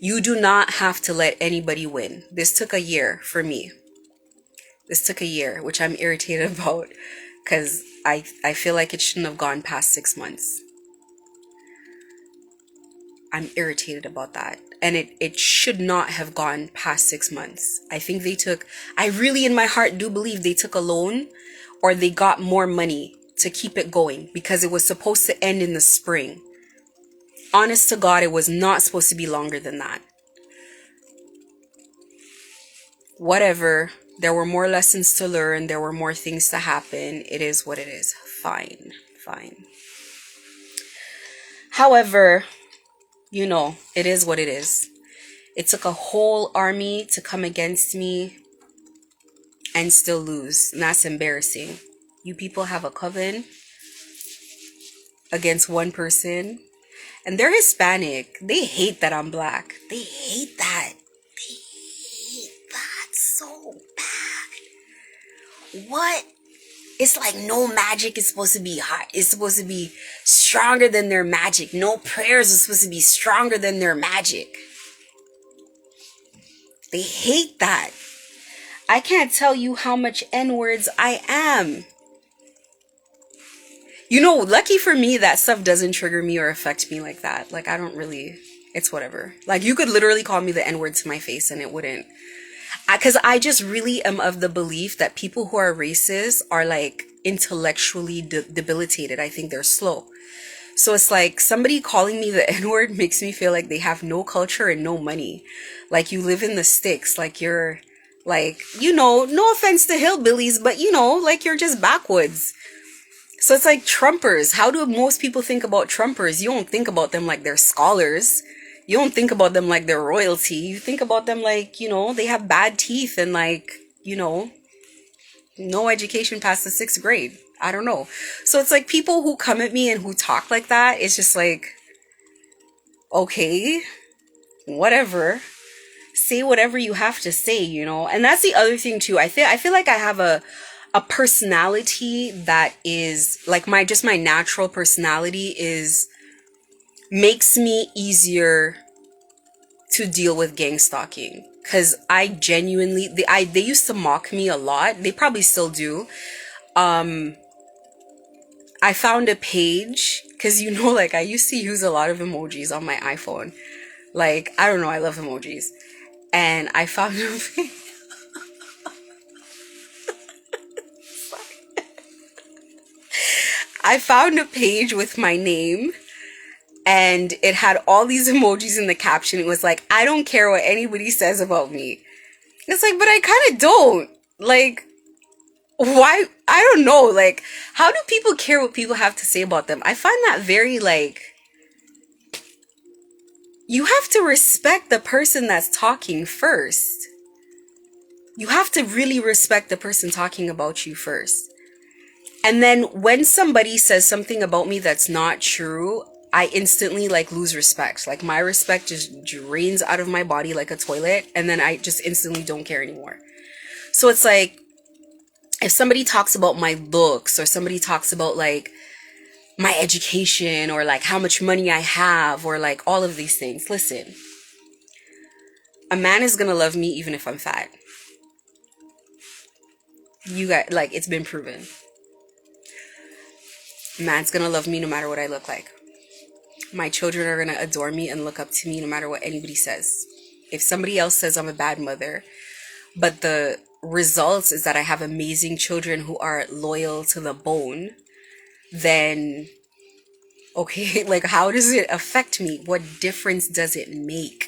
You do not have to let anybody win. This took a year for me. This took a year, which I'm irritated about because I feel like it shouldn't have gone past 6 months. I'm irritated about that. And it should not have gone past 6 months. I think I really in my heart do believe they took a loan or they got more money to keep it going because it was supposed to end in the spring. Honest to God, it was not supposed to be longer than that. Whatever. There were more lessons to learn. There were more things to happen. It is what it is. Fine. However, it is what it is. It took a whole army to come against me and still lose. And that's embarrassing. You people have a coven against one person. And they're Hispanic. They hate that I'm black. They hate that. They hate that so bad. What? It's like no magic is supposed to be hot. It's supposed to be stronger than their magic. No prayers are supposed to be stronger than their magic. They hate that. I can't tell you how much N-words I am. Lucky for me, that stuff doesn't trigger me or affect me like that. Like, I don't really, it's whatever. Like, you could literally call me the N-word to my face and it wouldn't. Because I just really am of the belief that people who are racist are like intellectually debilitated. I think they're slow. So it's like somebody calling me the N-word makes me feel like they have no culture and no money. Like you live in the sticks. Like you're like, no offense to hillbillies, but like you're just backwoods. So it's like Trumpers. How do most people think about Trumpers? You don't think about them like they're scholars. You don't think about them like they're royalty. You think about them like, they have bad teeth and like, no education past the 6th grade. I don't know. So it's like people who come at me and who talk like that, it's just like, okay, whatever. Say whatever you have to say, And that's the other thing too. I feel like I have a personality that is like my natural personality makes me easier to deal with gang stalking. Cause I genuinely, they used to mock me a lot. They probably still do. I found a page, cause like I used to use a lot of emojis on my iPhone. Like, I don't know, I love emojis. And I found a page. I found a page with my name and it had all these emojis in the caption. It was like, I don't care what anybody says about me. It's like, but I kind of don't. Like, why? I don't know. Like, how do people care what people have to say about them? I find that very like, you have to respect the person that's talking first. You have to really respect the person talking about you first. And then when somebody says something about me that's not true, I instantly like lose respect. Like my respect just drains out of my body like a toilet. And then I just instantly don't care anymore. So it's like, if somebody talks about my looks or somebody talks about like my education or like how much money I have or like all of these things, listen, A man is gonna love me even if I'm fat. You got, like, it's been proven. A man's gonna love me no matter what I look like. My children are gonna adore me and look up to me no matter what anybody says. If somebody else says I'm a bad mother, but the results is that I have amazing children who are loyal to the bone, then okay, like, how does it affect me? What difference does it make?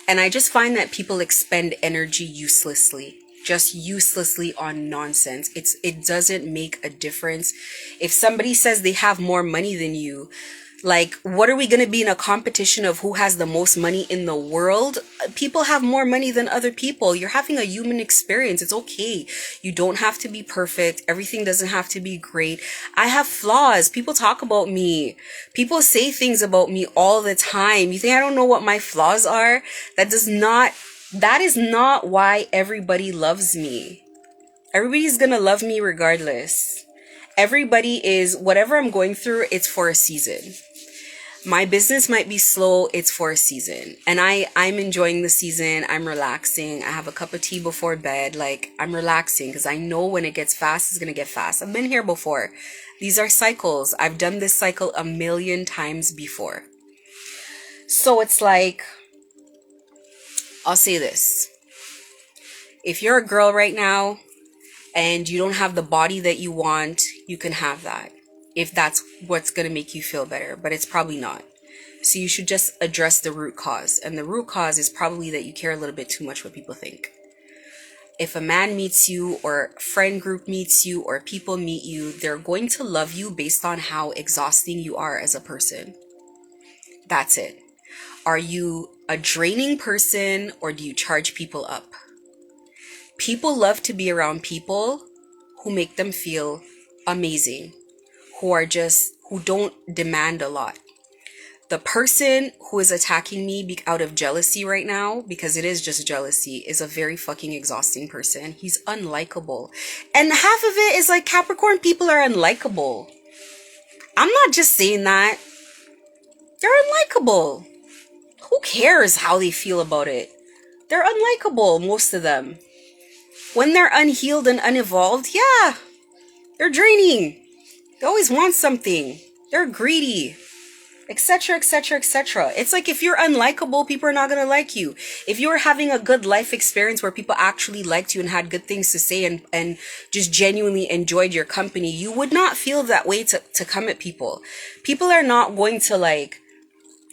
And I just find that people expend energy uselessly, just uselessly on nonsense. It doesn't make a difference. If somebody says they have more money than you, like, what are we going to be in a competition of who has the most money in the world? People have more money than other people. You're having a human experience. It's okay. You don't have to be perfect. Everything doesn't have to be great. I have flaws. People talk about me. People say things about me all the time. You think I don't know what my flaws are? That is not why everybody loves me. Everybody's going to love me regardless. Everybody is, whatever I'm going through, it's for a season. My business might be slow, it's for a season. And I'm enjoying the season. I'm relaxing. I have a cup of tea before bed. Like, I'm relaxing because I know when it gets fast, it's going to get fast. I've been here before. These are cycles. I've done this cycle a million times before. So it's like, I'll say this. If you're a girl right now and you don't have the body that you want, you can have that. If that's what's going to make you feel better, but it's probably not. So you should just address the root cause. And the root cause is probably that you care a little bit too much what people think. If a man meets you, or a friend group meets you, or people meet you, they're going to love you based on how exhausting you are as a person. That's it. Are you a draining person, or do you charge people up? People love to be around people who make them feel amazing, who don't demand a lot. The person who is attacking me out of jealousy right now, because it is just jealousy, is a very fucking exhausting person. He's unlikable. And half of it is like, Capricorn people are unlikable. I'm not just saying that. They're unlikable. Who cares how they feel about it? They're unlikable, most of them. When they're unhealed and unevolved, yeah, they're draining. They always want something. They're greedy, etc., etc., etc. It's like, if you're unlikable, people are not going to like you. If you were having a good life experience where people actually liked you and had good things to say and just genuinely enjoyed your company, you would not feel that way to come at people. People are not going to, like,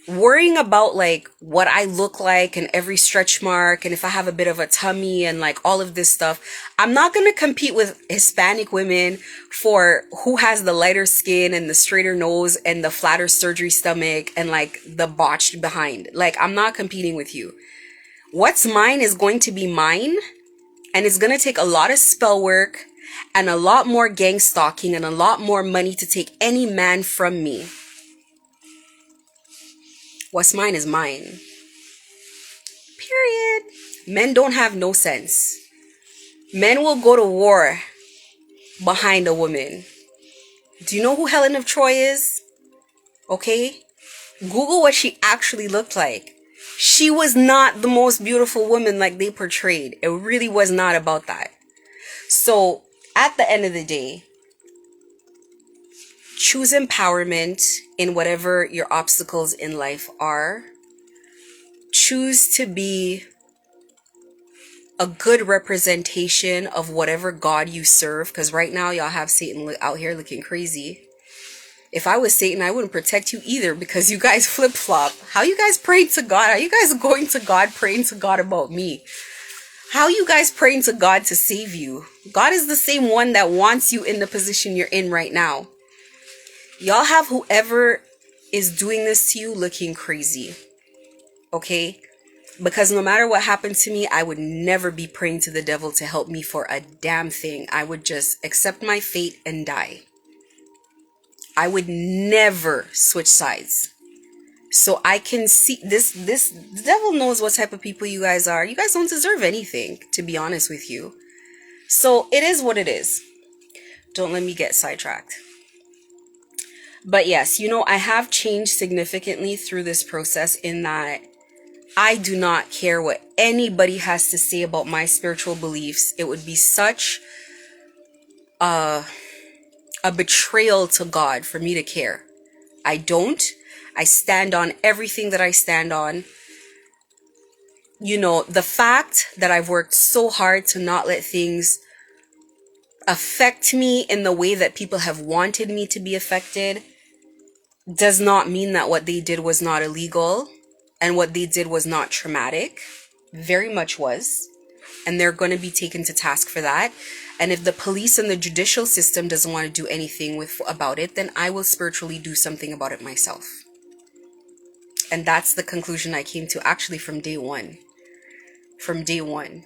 worrying about, like, what I look like and every stretch mark and if I have a bit of a tummy and, like, all of this stuff. I'm not going to compete with Hispanic women for who has the lighter skin and the straighter nose and the flatter surgery stomach and, like, the botched behind. Like, I'm not competing with you. What's mine is going to be mine, and it's going to take a lot of spell work and a lot more gang stalking and a lot more money to take any man from me. What's mine is mine. Period. Men don't have no sense. Men will go to war behind a woman. Do you know who Helen of Troy is? Okay? Google what she actually looked like. She was not the most beautiful woman like they portrayed. It really was not about that. So, at the end of the day, choose empowerment in whatever your obstacles in life are. Choose to be a good representation of whatever God you serve, because right now y'all have Satan out here looking crazy. If I was Satan, I wouldn't protect you either, because you guys flip-flop. How you guys praying to God? How you guys going to God, praying to God about me? How you guys praying to God to save you? God is the same one that wants you in the position you're in right now. Y'all have whoever is doing this to you looking crazy. Okay? Because no matter what happened to me, I would never be praying to the devil to help me for a damn thing. I would just accept my fate and die. I would never switch sides. So I can see the devil knows what type of people you guys are. You guys don't deserve anything, to be honest with you. So it is what it is. Don't let me get sidetracked. But yes, I have changed significantly through this process, in that I do not care what anybody has to say about my spiritual beliefs. It would be such a betrayal to God for me to care. I don't. I stand on everything that I stand on. You know, the fact that I've worked so hard to not let things affect me in the way that people have wanted me to be affected does not mean that what they did was not illegal and what they did was not traumatic. Very much was. And they're going to be taken to task for that. And if the police and the judicial system doesn't want to do anything about it, then I will spiritually do something about it myself. And that's the conclusion I came to actually from day one. From day one.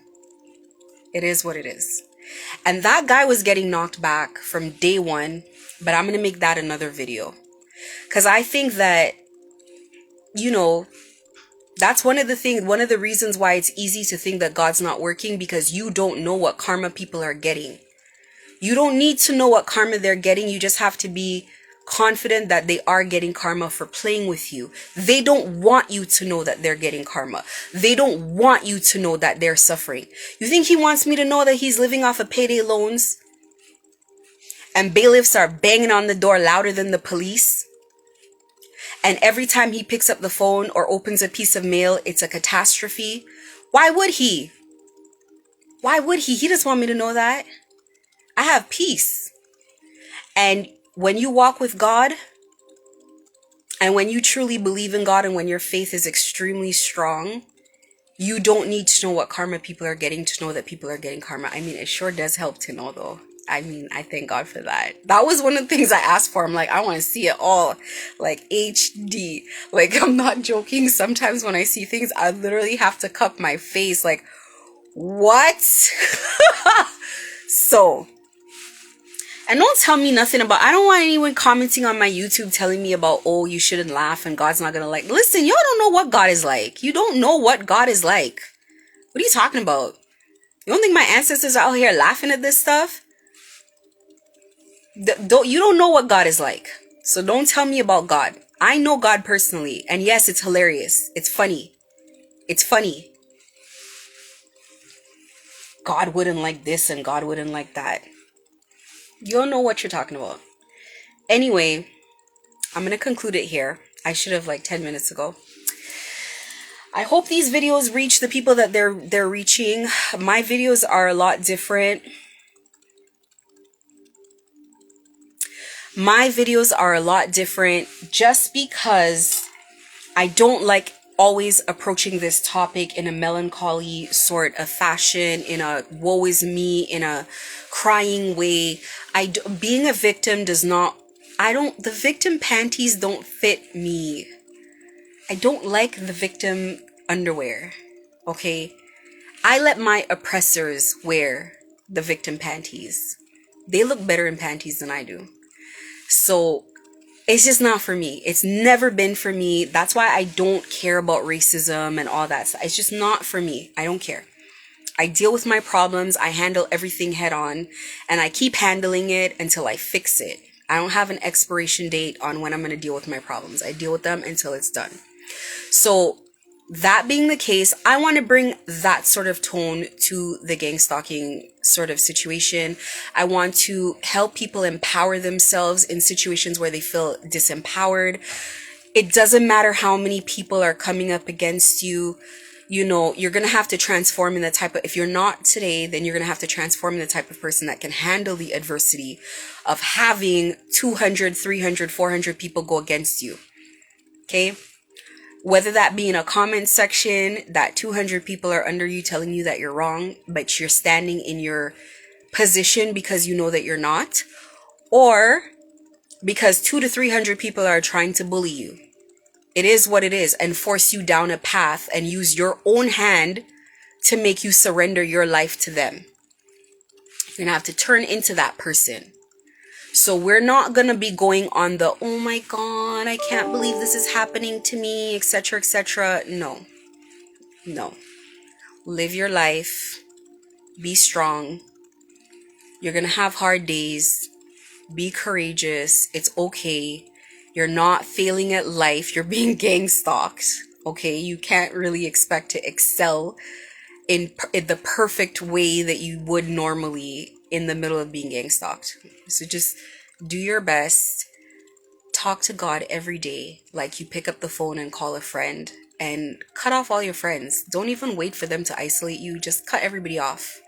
It is what it is. And that guy was getting knocked back from day one, but I'm going to make that another video. Because I think that, you know, that's one of the reasons why it's easy to think that God's not working, because you don't know what karma people are getting. You don't need to know what karma they're getting. You just have to be confident that they are getting karma for playing with you. They don't want you to know that they're getting karma. They don't want you to know that they're suffering. You think he wants me to know that he's living off of payday loans and bailiffs are banging on the door louder than the police? And every time he picks up the phone or opens a piece of mail, it's a catastrophe? Why would he? Why would he? He doesn't want me to know that. I have peace. And when you walk with God, and when you truly believe in God, and when your faith is extremely strong, you don't need to know what karma people are getting to know that people are getting karma. I mean, it sure does help to know, though. I mean, I thank God for that. That was one of the things I asked for. I'm like, I want to see it all, like HD. Like, I'm not joking. Sometimes when I see things, I literally have to cup my face. Like, what? So, and don't tell me nothing about, I don't want anyone commenting on my YouTube telling me about, oh, you shouldn't laugh and God's not going to like. Listen, y'all don't know what God is like. You don't know what God is like. What are you talking about? You don't think my ancestors are out here laughing at this stuff? You don't know what God is like. So don't tell me about God. I know God personally. And yes, it's hilarious. It's funny. It's funny. God wouldn't like this and God wouldn't like that. You don't know what you're talking about. Anyway, I'm going to conclude it here. I should have like 10 minutes ago. I hope these videos reach the people that they're reaching. My videos are a lot different. My videos are a lot different just because I don't like always approaching this topic in a melancholy sort of fashion, in a woe is me, in a crying way. Being a victim does not, the victim panties don't fit me. I don't like the victim underwear, okay? I let my oppressors wear the victim panties. They look better in panties than I do. So it's just not for me. It's never been for me. That's why I don't care about racism and all that stuff. It's just not for me. I don't care. I deal with my problems. I handle everything head on, and I keep handling it until I fix it. I don't have an expiration date on when I'm going to deal with my problems. I deal with them until it's done. So that being the case, I want to bring that sort of tone to the gang stalking sort of situation. I want to help people empower themselves in situations where they feel disempowered. It doesn't matter how many people are coming up against you. You know, you're going to have to transform in the type of, if you're not today, then you're going to have to transform in the type of person that can handle the adversity of having 200, 300, 400 people go against you. Okay? Whether that be in a comment section that 200 people are under you telling you that you're wrong, but you're standing in your position because you know that you're not, or because 200 to 300 people are trying to bully you. It is what it is, and force you down a path and use your own hand to make you surrender your life to them. You're gonna have to turn into that person. So we're not going to be going on the, oh my God, I can't believe this is happening to me, etc., etc. No. No. Live your life. Be strong. You're going to have hard days. Be courageous. It's okay. You're not failing at life. You're being gang stalked. Okay, you can't really expect to excel in the perfect way that you would normally in the middle of being gang stalked. So just do your best. Talk to God every day. Like you pick up the phone and call a friend and cut off all your friends. Don't even wait for them to isolate you. Just cut everybody off.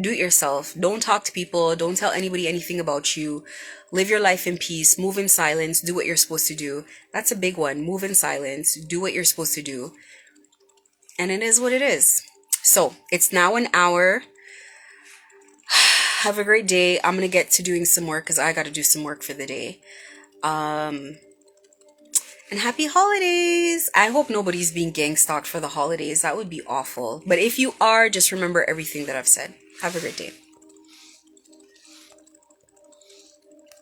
Do it yourself. Don't talk to people. Don't tell anybody anything about you. Live your life in peace. Move in silence. Do what you're supposed to do. That's a big one. Move in silence. Do what you're supposed to do. And it is what it is. So it's now an hour. Have a great day. I'm going to get to doing some work because I got to do some work for the day. And happy holidays. I hope nobody's being gang stalked for the holidays. That would be awful. But if you are, just remember everything that I've said. Have a great day.